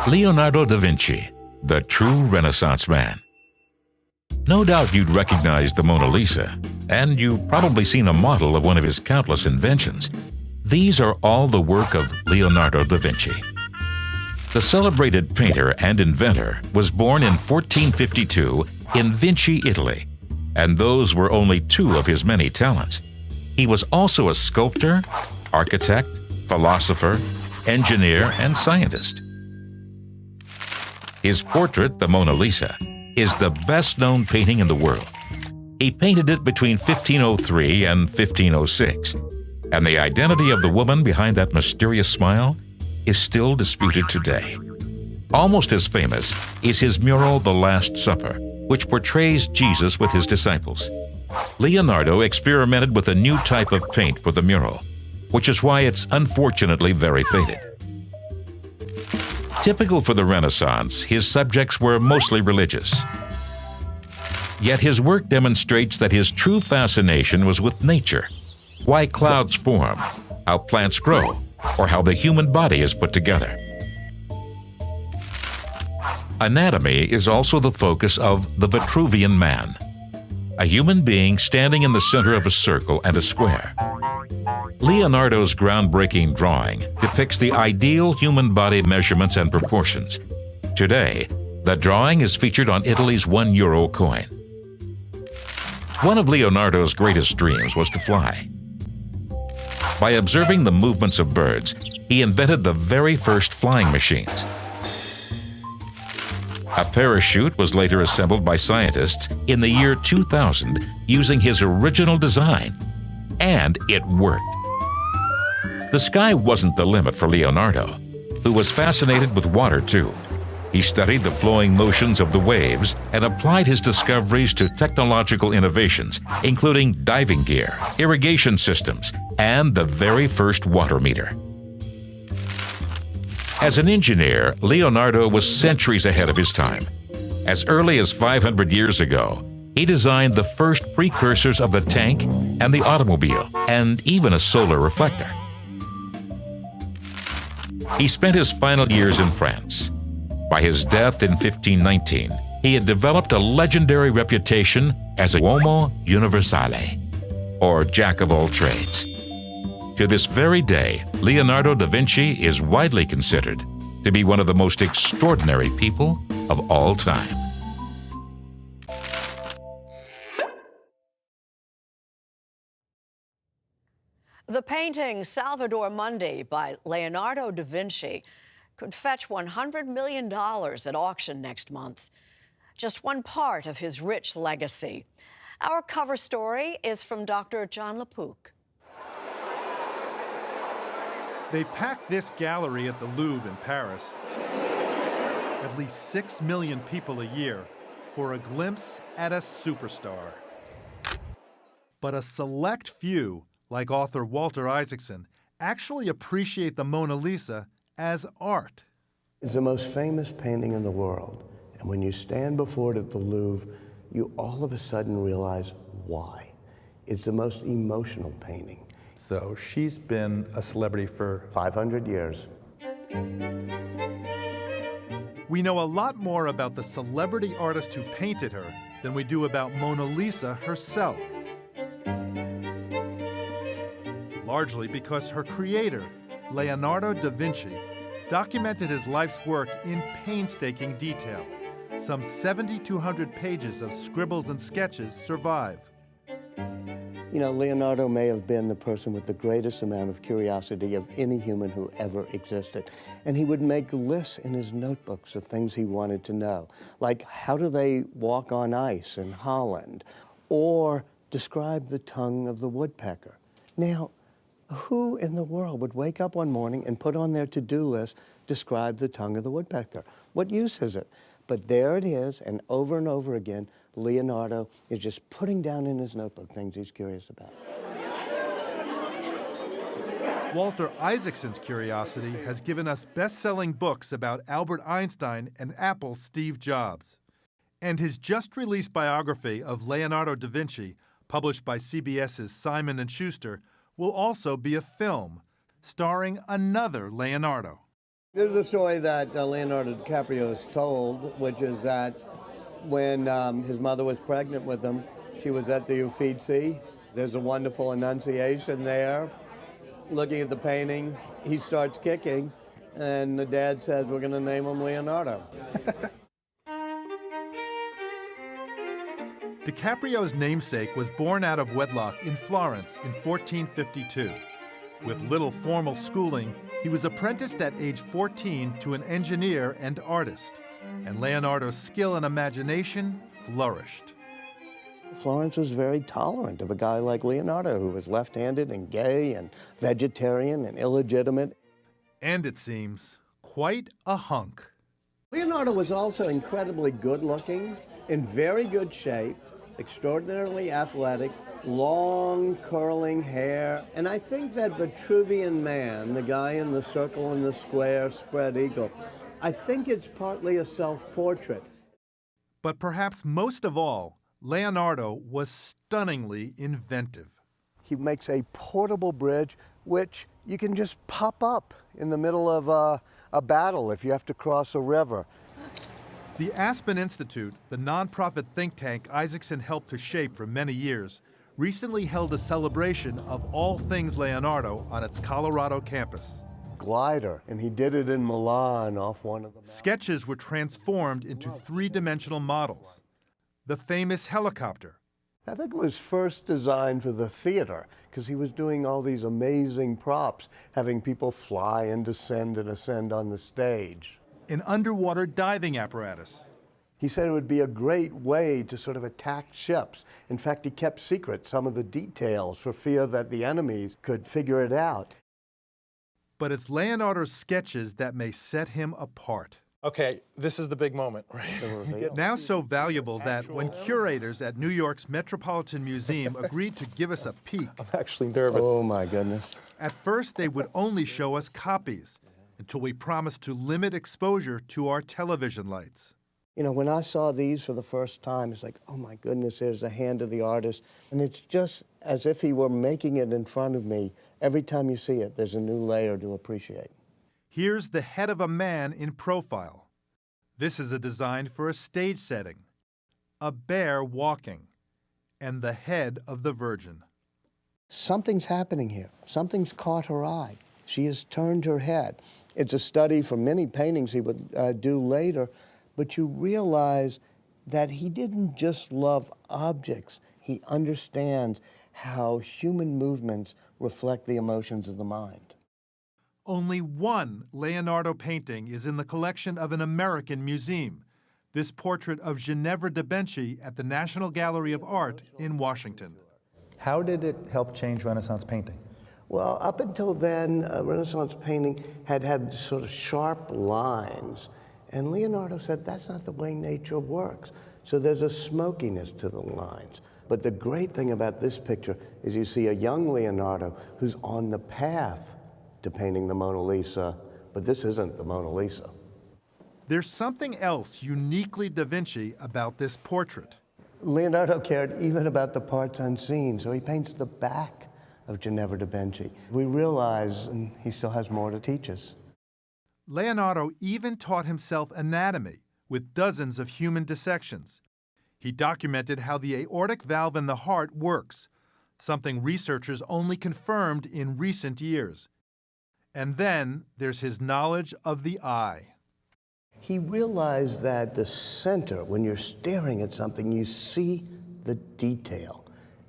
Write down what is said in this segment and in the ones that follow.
Leonardo da Vinci, the true Renaissance man. No doubt you'd recognize the Mona Lisa, and you've probably seen a model of one of his countless inventions. These are all the work of Leonardo da Vinci. The celebrated painter and inventor was born in 1452 in Vinci, Italy, and those were only two of his many talents. He was also a sculptor, architect, philosopher, engineer, and scientist. His portrait, the Mona Lisa, is the best-known painting in the world. He painted it between 1503 and 1506, and the identity of the woman behind that mysterious smile is still disputed today. Almost as famous is his mural, The Last Supper, which portrays Jesus with his disciples. Leonardo experimented with a new type of paint for the mural, which is why it's unfortunately very faded. Typical for the Renaissance, his subjects were mostly religious. Yet his work demonstrates that his true fascination was with nature, why clouds form, how plants grow, or how the human body is put together. Anatomy is also the focus of the Vitruvian Man, a human being standing in the center of a circle and a square. Leonardo's groundbreaking drawing depicts the ideal human body measurements and proportions. Today, the drawing is featured on Italy's €1 coin. One of Leonardo's greatest dreams was to fly. By observing the movements of birds, he invented the very first flying machines. A parachute was later assembled by scientists in the year 2000 using his original design, and it worked. The sky wasn't the limit for Leonardo, who was fascinated with water too. He studied the flowing motions of the waves and applied his discoveries to technological innovations, including diving gear, irrigation systems, and the very first water meter. As an engineer, Leonardo was centuries ahead of his time. As early as 500 years ago, he designed the first precursors of the tank and the automobile, and even a solar reflector. He spent his final years in France. By his death in 1519, he had developed a legendary reputation as a uomo universale, or jack of all trades. To this very day, Leonardo da Vinci is widely considered to be one of the most extraordinary people of all time. The painting Salvator Mundi by Leonardo da Vinci could fetch $100 million at auction next month. Just one part of his rich legacy. Our cover story is from Dr. John LaPook. They packed this gallery at the Louvre in Paris, at least 6 million people a year, for a glimpse at a superstar. But a select few, like author Walter Isaacson, actually appreciate the Mona Lisa as art. It's the most famous painting in the world, and when you stand before it at the Louvre, you all of a sudden realize why. It's the most emotional painting. So she's been a celebrity for 500 years. We know a lot more about the celebrity artist who painted her than we do about Mona Lisa herself. Largely because her creator, Leonardo da Vinci, documented his life's work in painstaking detail. Some 7,200 pages of scribbles and sketches survive. You know, Leonardo may have been the person with the greatest amount of curiosity of any human who ever existed. And he would make lists in his notebooks of things he wanted to know, like how do they walk on ice in Holland, or describe the tongue of the woodpecker. Now, who in the world would wake up one morning and put on their to-do list, describe the tongue of the woodpecker? What use is it? But there it is, and over again, Leonardo is just putting down in his notebook things he's curious about. Walter Isaacson's curiosity has given us best-selling books about Albert Einstein and Apple's Steve Jobs. And his just-released biography of Leonardo da Vinci, published by CBS's Simon & Schuster, will also be a film starring another Leonardo. There's a story that Leonardo DiCaprio has told, which is that when his mother was pregnant with him, she was at the Uffizi. There's a wonderful Annunciation there. Looking at the painting, he starts kicking, and the dad says, "We're going to name him Leonardo." DiCaprio's namesake was born out of wedlock in Florence in 1452. With little formal schooling, he was apprenticed at age 14 to an engineer and artist, and Leonardo's skill and imagination flourished. Florence was very tolerant of a guy like Leonardo, who was left-handed and gay and vegetarian and illegitimate. And it seems, quite a hunk. Leonardo was also incredibly good-looking, in very good shape, extraordinarily athletic, long curling hair. And I think that Vitruvian Man, the guy in the circle and the square spread eagle, I think it's partly a self-portrait. But perhaps most of all, Leonardo was stunningly inventive. He makes a portable bridge which you can just pop up in the middle of a battle if you have to cross a river. The Aspen Institute, the nonprofit think tank Isaacson helped to shape for many years, recently held a celebration of all things Leonardo on its Colorado campus. Glider, and he did it in Milan off one of the mountains. Sketches were transformed into three-dimensional models. The famous helicopter. I think it was first designed for the theater because he was doing all these amazing props, having people fly and descend and ascend on the stage. An underwater diving apparatus. He said it would be a great way to sort of attack ships. In fact, he kept secret some of the details for fear that the enemies could figure it out. But it's Leonardo's sketches that may set him apart. Okay, this is the big moment, right? Now so valuable that when curators at New York's Metropolitan Museum agreed to give us a peek, I'm actually nervous. Oh my goodness. at first they would only show us copies until we promised to limit exposure to our television lights. You know, when I saw these for the first time, it's like, oh my goodness, there's the hand of the artist. And it's just as if he were making it in front of me. Every time you see it, there's a new layer to appreciate. Here's the head of a man in profile. This is a design for a stage setting. A bear walking, and the head of the Virgin. Something's happening here. Something's caught her eye. She has turned her head. It's a study for many paintings he would do later, but you realize that he didn't just love objects. He understands how human movements reflect the emotions of the mind. Only one Leonardo painting is in the collection of an American museum, this portrait of Ginevra da Vinci at the National Gallery of Art in Washington. How did it help change Renaissance painting? Well, up until then, Renaissance painting had sort of sharp lines. And Leonardo said, that's not the way nature works. So there's a smokiness to the lines. But the great thing about this picture is you see a young Leonardo who's on the path to painting the Mona Lisa, but this isn't the Mona Lisa. There's something else uniquely Da Vinci about this portrait. Leonardo cared even about the parts unseen, so he paints the back of Ginevra da Vinci. We realize, and he still has more to teach us. Leonardo even taught himself anatomy with dozens of human dissections. He documented how the aortic valve in the heart works, something researchers only confirmed in recent years. And then there's his knowledge of the eye. He realized that the center, when you're staring at something, you see the detail.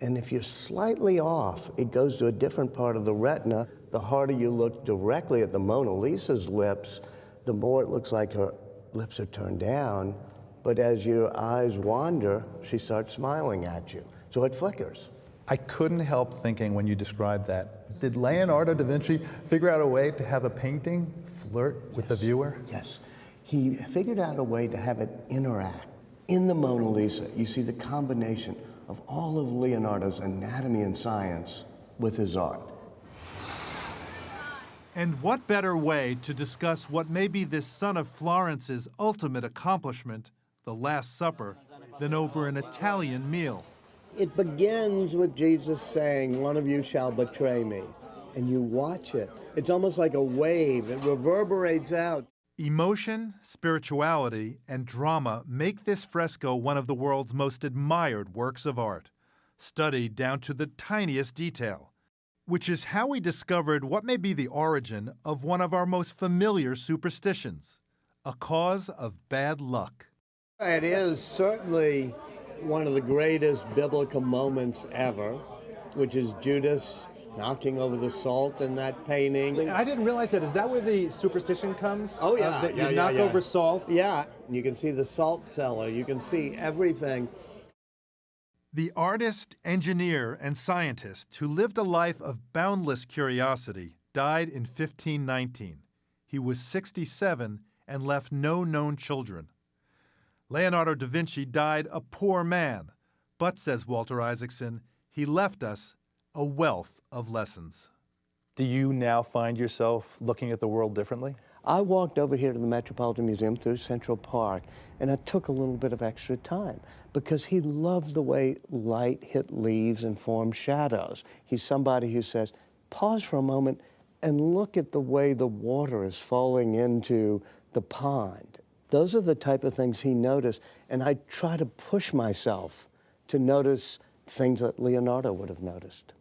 And if you're slightly off, it goes to a different part of the retina. The harder you look directly at the Mona Lisa's lips, the more it looks like her lips are turned down. But as your eyes wander, she starts smiling at you. So it flickers. I couldn't help thinking when you described that, did Leonardo da Vinci figure out a way to have a painting flirt with the viewer? Yes. He figured out a way to have it interact. In the Mona Lisa, you see the combination of all of Leonardo's anatomy and science with his art. And what better way to discuss what may be this son of Florence's ultimate accomplishment, the Last Supper, than over an Italian meal? It begins with Jesus saying, "One of you shall betray me." And you watch it, It's almost like a wave. It reverberates out. Emotion, spirituality, and drama make this fresco one of the world's most admired works of art, studied down to the tiniest detail, which is how we discovered what may be the origin of one of our most familiar superstitions, a cause of bad luck. It is certainly one of the greatest biblical moments ever, which is Judas knocking over the salt in that painting. I didn't realize that. Is that where the superstition comes? Oh, yeah. That Yeah, you knock over salt? Yeah, you can see the salt cellar. You can see everything. The artist, engineer, and scientist who lived a life of boundless curiosity died in 1519. He was 67 and left no known children. Leonardo da Vinci died a poor man, but, says Walter Isaacson, he left us a wealth of lessons. Do you now find yourself looking at the world differently? I walked over here to the Metropolitan Museum through Central Park, and I took a little bit of extra time because he loved the way light hit leaves and formed shadows. He's somebody who says, pause for a moment and look at the way the water is falling into the pond. Those are the type of things he noticed, and I try to push myself to notice things that Leonardo would have noticed.